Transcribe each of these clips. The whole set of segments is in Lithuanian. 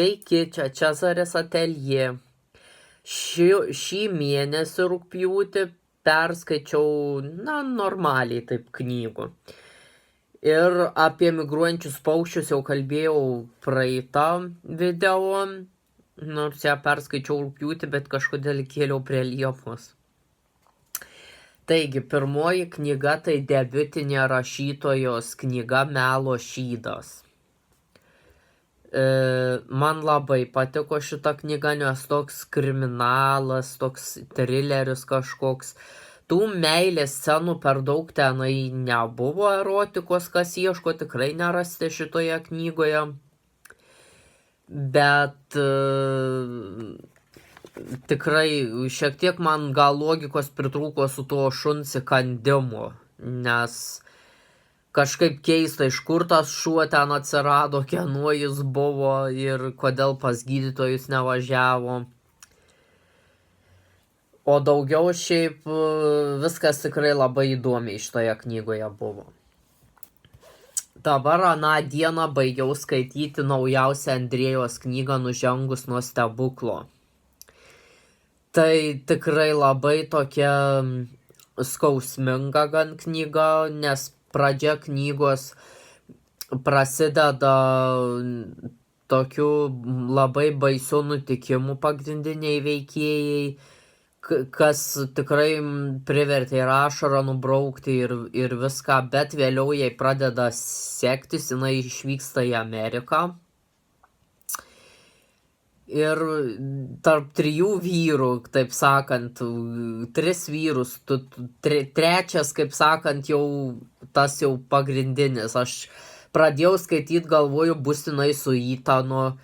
Sveiki, čia Cezaris Ateljė. Šį mėnesį rugpjūtį perskaičiau, normaliai taip knygų. Ir apie migruojančius paukščius jau kalbėjau praeitą video, nors ją perskaičiau rugpjūtį, bet kažkodėl kėliau prie Liepos. Taigi, pirmoji knyga tai debiutinė rašytojos knyga Melo šydas. Man labai patiko šita knyga, nes toks kriminalas, toks trileris kažkoks. Tų meilės scenų per daug tenai nebuvo, erotikos, kas ieško, tikrai nerasti šitoje knygoje. Bet tikrai šiek tiek man gal logikos pritrūko su tuo šuns įkandimu, nes kažkaip keista, iš kur tas šuo ten atsirado, kieno jis buvo ir kodėl pas gydytojus nevažiavo. O daugiau šiaip viskas tikrai labai įdomiai šitoje knygoje buvo. Dabar aną dieną baigiau skaityti naujausią Andrėjos knygą Nužengus nuo stebuklo. Tai tikrai labai tokia skausminga gan knyga, nes pradžia knygos prasideda tokiu labai baisiu nutikimu pagrindiniai veikėjai, kas tikrai privertė ir ašarą nubraukti ir viską, bet vėliau jai pradeda sektis, jinai išvyksta į Ameriką. Ir tarp 3 vyrų, taip sakant, 3 vyrus, trečias, kaip sakant, jau tas jau pagrindinis. Aš pradėjau skaityti, galvoju, bus jinai su Ethanu,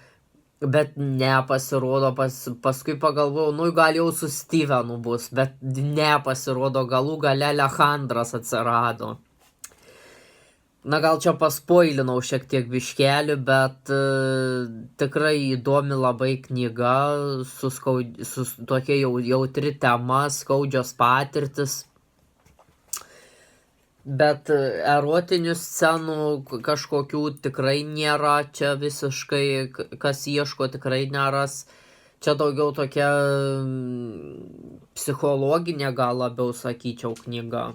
bet nepasirodo, paskui pagalvojau, gal jau su Stevenu bus, bet nepasirodo, galų gale Alejandras atsirado. Gal čia paspoilinau šiek tiek biškelį, bet tikrai įdomi labai knyga, su tokia jautri tema, skaudžios patirtis. Bet erotinių scenų kažkokių tikrai nėra, čia visiškai, kas ieško, tikrai neras. Čia daugiau tokia psichologinė, gal labiau sakyčiau, knyga.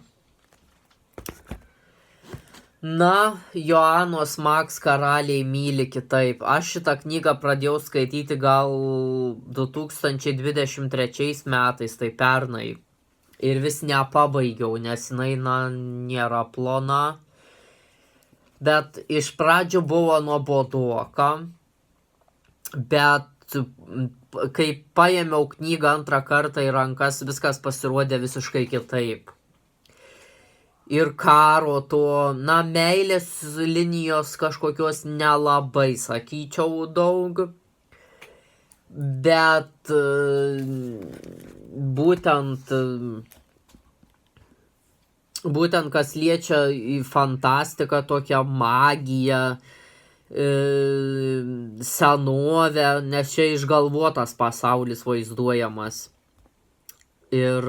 Joanos Maks Karaliai myli kitaip. Aš šitą knygą pradėjau skaityti gal 2023 metais, tai pernai. Ir vis nepabaigiau, nes jinai nėra plona. Bet iš pradžių buvo nuobodoka. Bet kai paėmiau knygą antrą kartą į rankas, viskas pasirodė visiškai kitaip. Ir karo to, meilės linijos kažkokios nelabai, sakyčiau, daug. Bet būtent kas liečia į fantastiką, tokią magiją, senovę, nes čia išgalvotas pasaulis vaizduojamas. Ir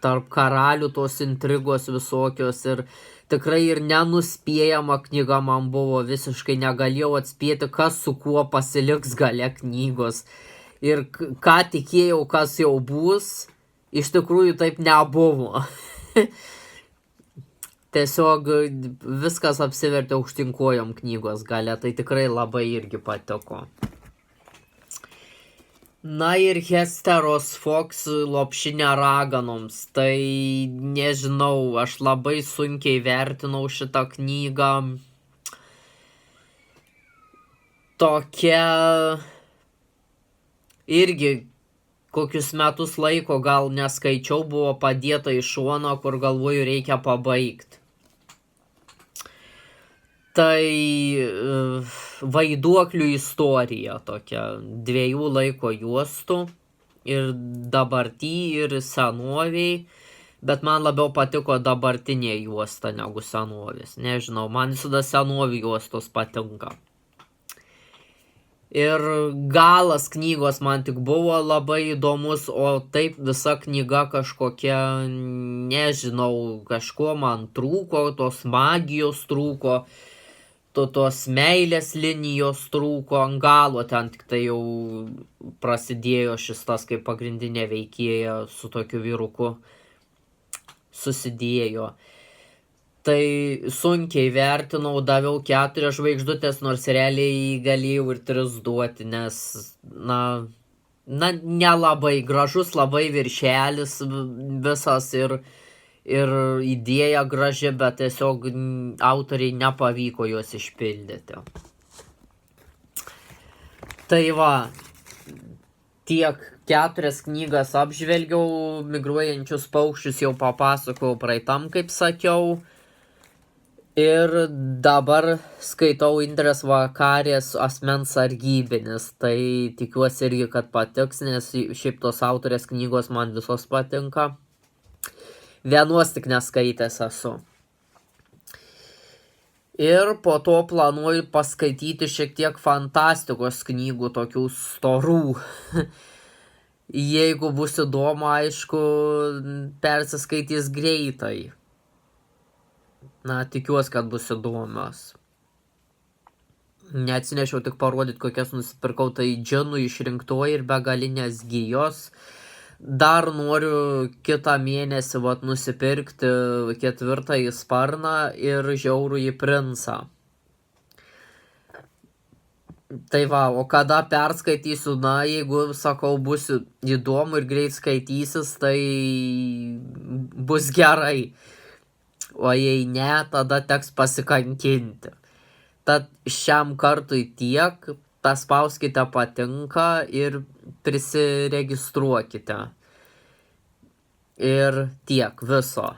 tarp karalių tos intrigos visokios ir tikrai ir nenuspėjama knyga man buvo, visiškai negalėjau atspėti, kas su kuo pasiliks gale knygos. Ir ką tikėjau, kas jau bus, iš tikrųjų taip nebuvo. Tiesiog viskas apsivertė aukštyn kojom knygos gale, tai tikrai labai irgi patiko. Ir Hesteros Fox Lopšinė raganoms, tai nežinau, aš labai sunkiai vertinau šitą knygą. Tokia irgi kokius metus laiko gal neskaičiau, buvo padėta į šoną, kur galvoju reikia pabaigti. Tai vaiduoklių istorija tokia, 2 laiko juostų, ir dabartį, ir senoviai, bet man labiau patiko dabartinė juosta negu senovės. Nežinau, man visada senovių juostos patinka. Ir galas knygos man tik buvo labai įdomus, o taip visa knyga kažkokia, nežinau, kažko man trūko, tos magijos trūko. tos meilės linijos trūko ant galo, ten tik tai jau prasidėjo šis tas kaip pagrindinė veikėja su tokiu vyruku susidėjo. Tai sunkiai vertinau, daviau 4 žvaigždutės, nors realiai galėjau ir 3 duoti, nes, nelabai gražus, labai viršelis visas ir idėja graži, bet tiesiog autoriai nepavyko juos išpildyti. Tai va, tiek 4 knygas apžvelgiau, Migruojančius paukščius jau papasakojau praeitam, kaip sakiau. Ir dabar skaitau Indrės Vakarės Asmens sargybinis, tai tikiuosi irgi, kad patiks, nes šiaip tos autorės knygos man visos patinka. Vienos tik neskaitęs esu. Ir po to planuoju paskaityti šiek tiek fantastikos knygų, tokių storų. Jeigu bus įdomu, aišku, persiskaitys greitai. Tikiuosi, kad bus įdomios. Neatsinešiau tik parodyti, kokias nusipirkau, tai Džinų išrinktoji ir Begalinės gijos. Dar noriu kitą mėnesį nusipirkti 4 sparną ir Žiaurųjį princą. Tai va, o kada perskaitysiu, jeigu, sakau, bus įdomu ir greit skaitysis, tai bus gerai. O jei ne, tada teks pasikankinti. Tad šiam kartui tiek, paspauskite patinka ir prisiregistruokite. Ir tiek viso.